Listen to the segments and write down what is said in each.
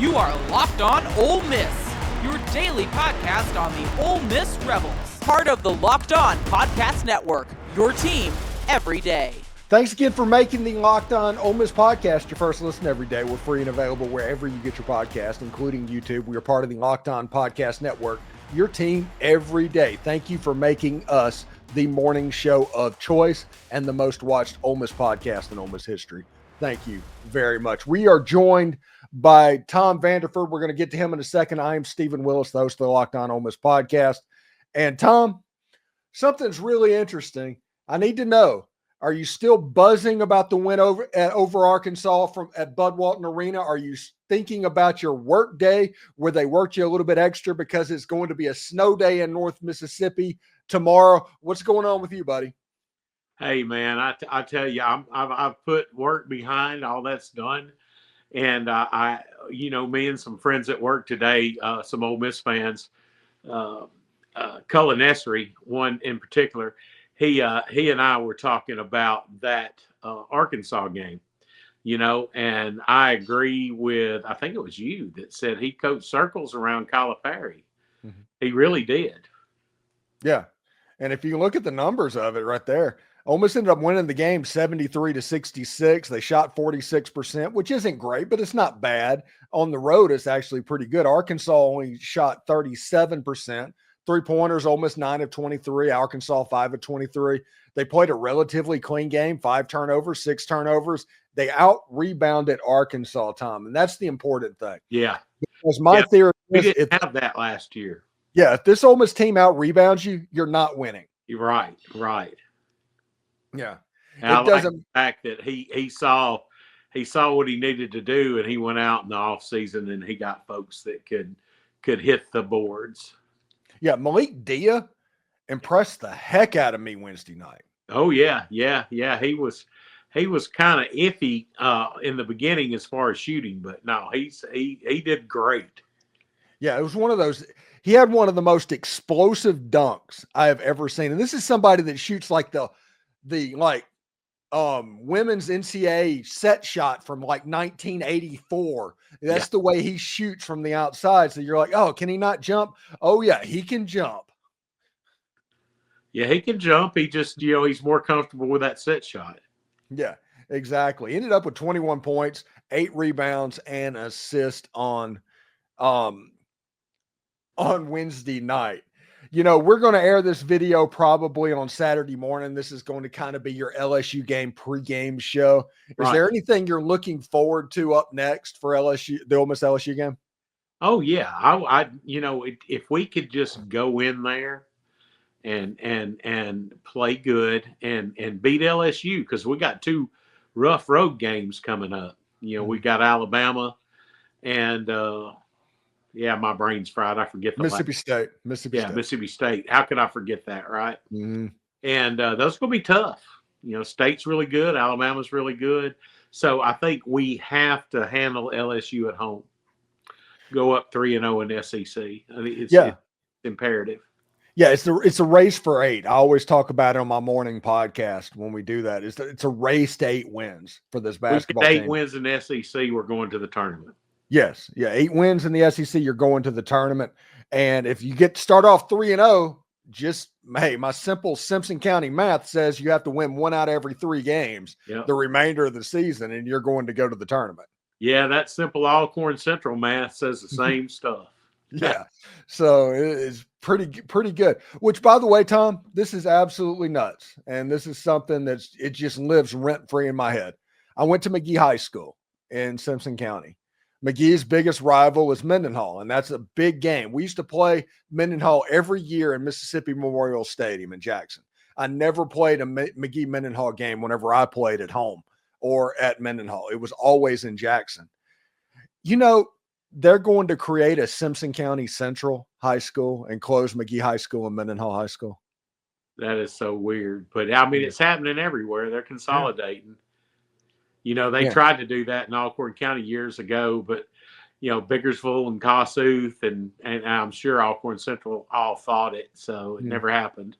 You are Locked On Ole Miss, your daily podcast on the Ole Miss Rebels. Part of the Locked On Podcast Network, your team every day. Thanks again for making the Locked On Ole Miss podcast your first listen every day. We're free and available wherever you get your podcast, including YouTube. We are part of the Locked On Podcast Network, your team every day. Thank you for making us the morning show of choice and the most watched Ole Miss podcast in Ole Miss history. Thank you very much. We are joined by Tom Vanderford. We're going to get to him in a second. I am Steven Willis, the host of the Locked On Ole Miss podcast. And Tom, something's really interesting. I need to know, are you still buzzing about the win over Arkansas at Bud Walton Arena? Are you thinking about your work day where they worked you a little bit extra because it's going to be a snow day in North Mississippi tomorrow? What's going on with you, buddy? Hey, man, I tell you, I've put work behind. All that's done. And me and some friends at work today, some Ole Miss fans, Cullen Essery, one in particular, he and I were talking about that Arkansas game, and I agree with, I think it was you that said he coached circles around Calipari. Mm-hmm. He really did. Yeah. And if you look at the numbers of it right there, Ole Miss ended up winning the game 73-66. They shot 46%, which isn't great, but it's not bad. On the road, it's actually pretty good. Arkansas only shot 37%. Three-pointers, Ole Miss 9 of 23, Arkansas 5 of 23. They played a relatively clean game, 5 turnovers, 6 turnovers. They out-rebounded Arkansas, Tom, and that's the important thing. Yeah. Because my theory is we didn't have that last year. Yeah, if this Ole Miss team out-rebounds you, you're not winning. You're right. Yeah. And I like the fact that he saw what he needed to do, and he went out in the offseason and he got folks that could hit the boards. Yeah, Malik Dia impressed the heck out of me Wednesday night. Oh yeah. He was kind of iffy in the beginning as far as shooting, but no, he did great. Yeah, it was one of those. He had one of the most explosive dunks I have ever seen, and this is somebody that shoots like the women's NCAA set shot from like 1984. That's the way he shoots from the outside. So you're like, oh, can he not jump? Oh yeah, he can jump. Yeah, he can jump. He just, he's more comfortable with that set shot. Yeah, exactly. He ended up with 21 points, 8 rebounds, and assist on Wednesday night. We're going to air this video probably on Saturday morning. This is going to kind of be your LSU game pregame show. Is there anything you're looking forward to up next for LSU, the Ole Miss LSU game? Oh yeah, I if we could just go in there and play good and beat LSU, because we got 2 rough road games coming up. We got Alabama and yeah, my brain's fried. I forget the Mississippi State. Mississippi State. How could I forget that, right? Mm-hmm. And those are going to be tough. State's really good. Alabama's really good. So I think we have to handle LSU at home. Go up 3-0 in the SEC. It's imperative. Yeah, it's a race for 8. I always talk about it on my morning podcast when we do that. It's a race to 8 wins for this basketball team. 8 wins in the SEC, we're going to the tournament. Yes. Yeah. 8 wins in the SEC, you're going to the tournament. And if you start off 3-0, my simple Simpson County math says you have to win 1 out of every 3 games the remainder of the season, and you're going to go to the tournament. Yeah. That simple Alcorn Central math says the same stuff. Yeah. So it is pretty good, which, by the way, Tom, this is absolutely nuts. And this is something it just lives rent free in my head. I went to McGee High School in Simpson County. McGee's biggest rival is Mendenhall, and that's a big game. We used to play Mendenhall every year in Mississippi Memorial Stadium in Jackson. I never played a McGee-Mendenhall game whenever I played at home or at Mendenhall. It was always in Jackson. They're going to create a Simpson County Central High School and close McGee High School and Mendenhall High School. That is so weird. But, it's happening everywhere. They're consolidating. Yeah. They tried to do that in Alcorn County years ago, but, Biggersville and Kossuth and I'm sure Alcorn Central all fought it, so it never happened.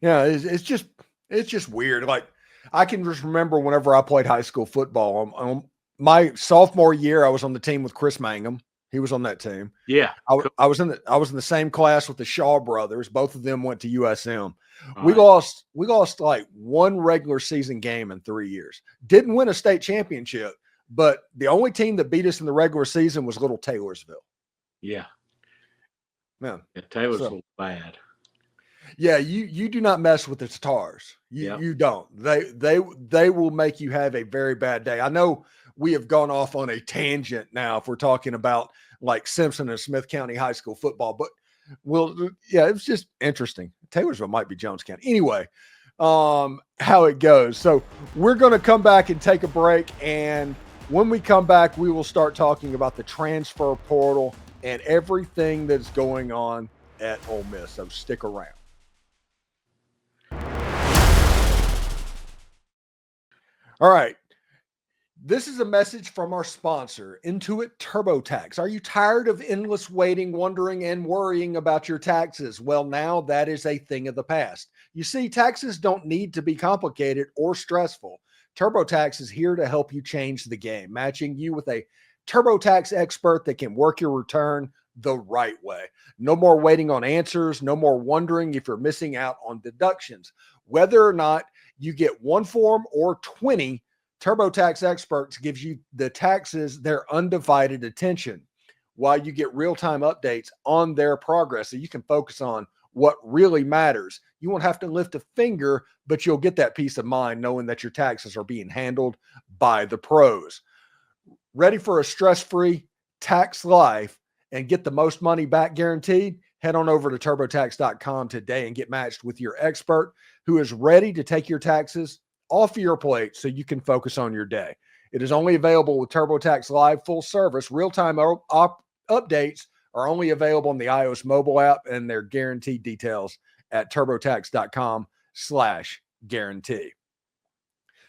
Yeah, it's just weird. Like, I can just remember whenever I played high school football, my sophomore year, I was on the team with Chris Mangum. He was on that team. Yeah. I was in the same class with the Shaw brothers. Both of them went to USM. All we right. lost like one regular season game in 3 years. Didn't win a state championship, but the only team that beat us in the regular season was Little Taylorsville. Yeah. Man. Yeah, Taylorsville bad. Yeah, you do not mess with the Stars. You don't. They will make you have a very bad day. I know we have gone off on a tangent now if we're talking about like Simpson and Smith County High School football, but it's just interesting. Taylorsville might be Jones County. Anyway, how it goes. So we're going to come back and take a break, and when we come back, we will start talking about the transfer portal and everything that's going on at Ole Miss. So stick around. All right. This is a message from our sponsor, Intuit TurboTax. Are you tired of endless waiting, wondering, and worrying about your taxes? Well, now that is a thing of the past. You see, taxes don't need to be complicated or stressful. TurboTax is here to help you change the game, matching you with a TurboTax expert that can work your return the right way. No more waiting on answers. No more wondering if you're missing out on deductions. Whether or not you get one form or 20, TurboTax Experts gives you the taxes their undivided attention while you get real-time updates on their progress so you can focus on what really matters. You won't have to lift a finger, but you'll get that peace of mind knowing that your taxes are being handled by the pros. Ready for a stress-free tax life and get the most money back guaranteed? Head on over to TurboTax.com today and get matched with your expert who is ready to take your taxes off your plate so you can focus on your day. It is only available with TurboTax Live full service. Real-time updates are only available on the iOS mobile app, and they're guaranteed details at TurboTax.com/guarantee.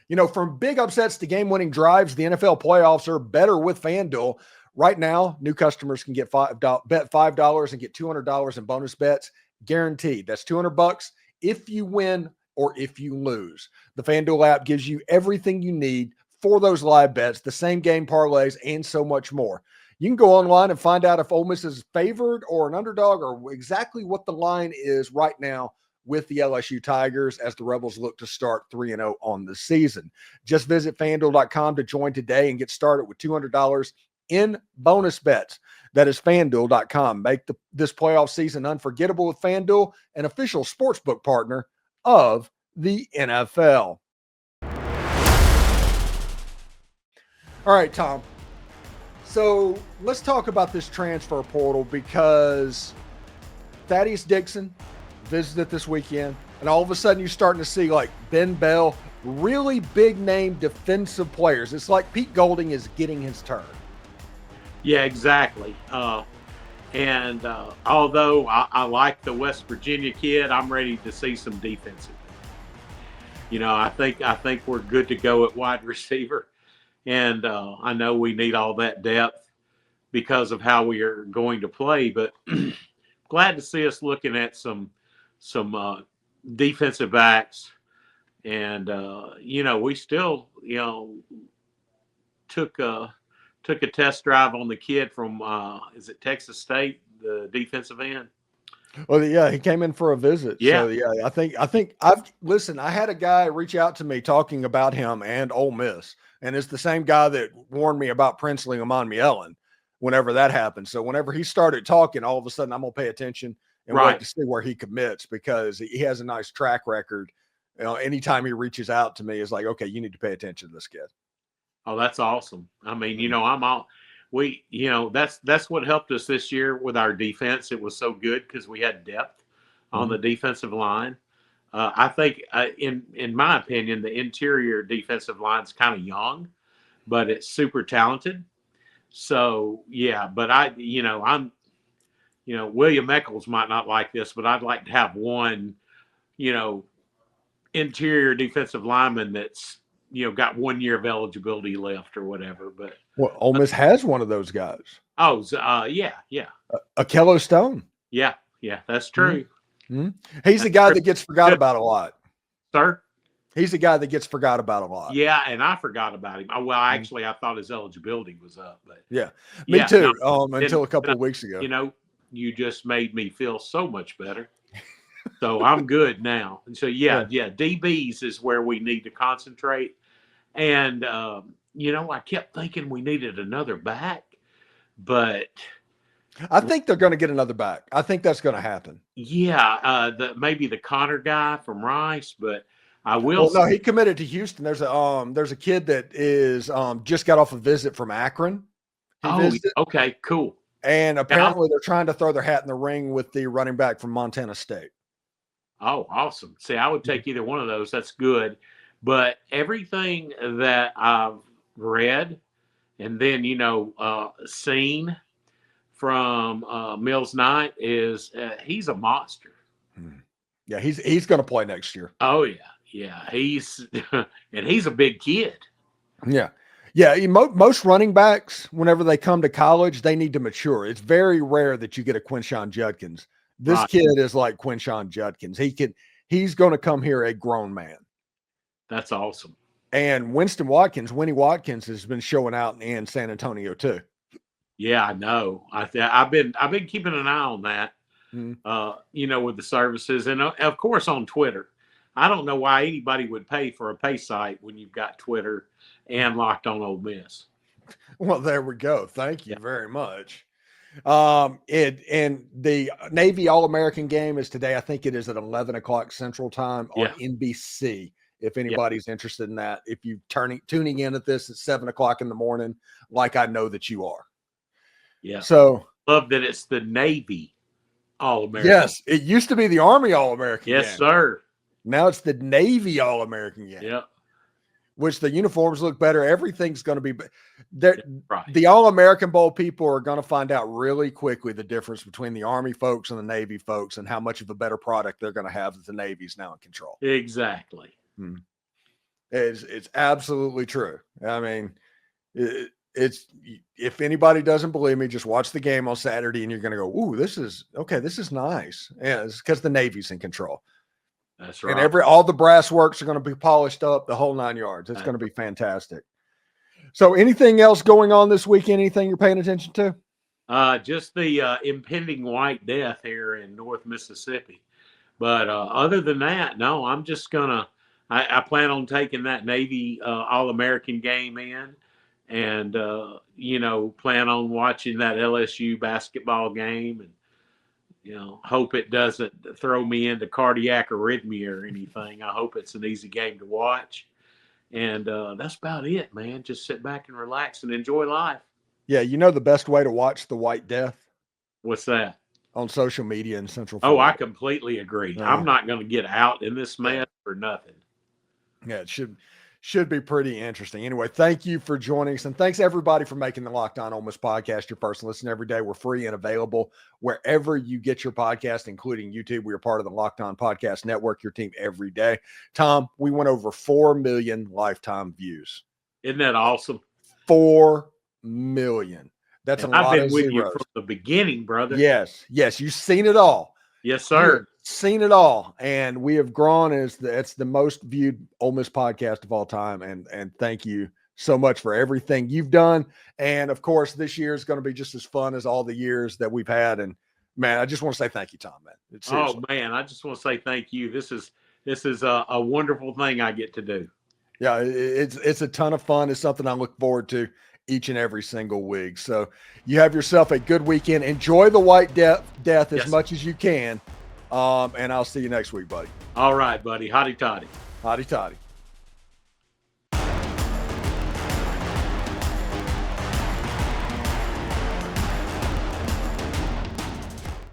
You know, from big upsets to game-winning drives, the NFL playoffs are better with FanDuel. Right now, new customers can bet $5 and get $200 in bonus bets guaranteed. That's $200 if you win or if you lose. The FanDuel app gives you everything you need for those live bets, the same game parlays, and so much more. You can go online and find out if Ole Miss is favored or an underdog or exactly what the line is right now with the LSU Tigers as the Rebels look to start 3-0 on the season. Just visit FanDuel.com to join today and get started with $200 in bonus bets. That is FanDuel.com. Make this playoff season unforgettable with FanDuel, an official sportsbook partner of the NFL. All right, Tom. So let's talk about this transfer portal because Thaddeus Dixon visited this weekend, and all of a sudden you're starting to see like Ben Bell, really big name defensive players. It's like Pete Golding is getting his turn. Yeah, exactly. And although I like the West Virginia kid, I'm ready to see some defensive. You know, I think we're good to go at wide receiver, and I know we need all that depth because of how we are going to play. But glad to see us looking at some defensive backs, and you know, we still took a test drive on the kid from is it Texas State, the defensive end? Well, yeah, he came in for a visit. Yeah. So yeah, I think I had a guy reach out to me talking about him and Ole Miss, and it's the same guy that warned me about Princely Amon Mielen whenever that happened. So whenever he started talking, all of a sudden I'm gonna pay attention and wait to see where he commits because he has a nice track record. You know, anytime he reaches out to me, it's like, okay, you need to pay attention to this kid. Oh, that's awesome. I mean, you know, that's what helped us this year with our defense. It was so good because we had depth on the defensive line. I think, in my opinion, the interior defensive line is kind of young, but it's super talented. So yeah, but William Eccles might not like this, but I'd like to have one, interior defensive lineman that's got 1 year of eligibility left or whatever. But Ole Miss has one of those guys. Oh, yeah. Akello Stone. Yeah, that's true. Mm-hmm. He's the guy that gets forgot about a lot. Sir? He's the guy that gets forgot about a lot. Yeah, and I forgot about him. Well, actually, I thought his eligibility was up, but me too. Until a couple of weeks ago. You know, you just made me feel so much better. So I'm good now. And so DBs is where we need to concentrate. And I kept thinking we needed another back, but I think they're going to get another back. I think that's going to happen. Yeah, maybe the Connor guy from Rice, but I will. Well, no, he committed to Houston. There's a kid that is just got off a visit from Akron. Okay, cool. And apparently they're trying to throw their hat in the ring with the running back from Montana State. Oh, awesome. See, I would take either one of those. That's good. But everything that I've read and then, seen from Mills Knight is he's a monster. Yeah, he's going to play next year. Oh, yeah. Yeah, he's a big kid. Yeah. Yeah, most running backs, whenever they come to college, they need to mature. It's very rare that you get a Quinshon Judkins. This kid is like Quinshon Judkins. He's going to come here a grown man. That's awesome. And Winnie Watkins has been showing out in San Antonio too. Yeah, I know. I've been keeping an eye on that. With the services and of course on Twitter. I don't know why anybody would pay for a pay site when you've got Twitter and Locked On Ole Miss. Well, there we go. Thank you very much. And the Navy All-American game is today. I think it is at 11 o'clock Central Time on NBC. If anybody's interested in that, if you tuning in at this at 7 o'clock in the morning, like I know that you are. Yeah. So love that it's the Navy All-American. Yes, it used to be the Army All-American. Yes, game. sir. Now it's the Navy All-American game. Yeah. Which the uniforms look better. Everything's going to be right. The All-American Bowl people are going to find out really quickly the difference between the Army folks and the Navy folks and how much of a better product they're going to have that the Navy's now in control. Exactly. It's absolutely true. I mean, it's if anybody doesn't believe me, just watch the game on Saturday and you're going to go, ooh, this is nice. Yeah, it's because the Navy's in control. That's right. And all the brass works are going to be polished up, the whole 9 yards. It's going to be fantastic. So anything else going on this weekend? Anything you're paying attention to? Just the impending White Death here in North Mississippi. But other than that, no, I'm just going to I plan on taking that Navy All-American game in and, plan on watching that LSU basketball game and, hope it doesn't throw me into cardiac arrhythmia or anything. I hope it's an easy game to watch. And that's about it, man. Just sit back and relax and enjoy life. Yeah, the best way to watch the White Death? What's that? On social media in Central Florida. Oh, I completely agree. I'm not going to get out in this mess for nothing. Yeah, it should be pretty interesting. Anyway, thank you for joining us. And thanks everybody for making the Locked On Ole Miss podcast your first listen every day. We're free and available wherever you get your podcast, including YouTube. We are part of the Locked On Podcast Network, your team every day. Tom, we went over 4 million lifetime views. Isn't that awesome? 4 million. That's a lot of zeros. I've been with you from the beginning, brother. Yes. You've seen it all. Yes, sir. Seen it all, and we have grown as it's the most viewed Ole Miss podcast of all time. And thank you so much for everything you've done. And of course, this year is going to be just as fun as all the years that we've had. And man, I just want to say thank you, Tom. Man, oh man, I just want to say thank you. This is a wonderful thing I get to do. Yeah, it's a ton of fun. It's something I look forward to each and every single week. So you have yourself a good weekend. Enjoy the White Death as much as you can. And I'll see you next week, buddy. All right, buddy. Hotty toddy. Hotty toddy.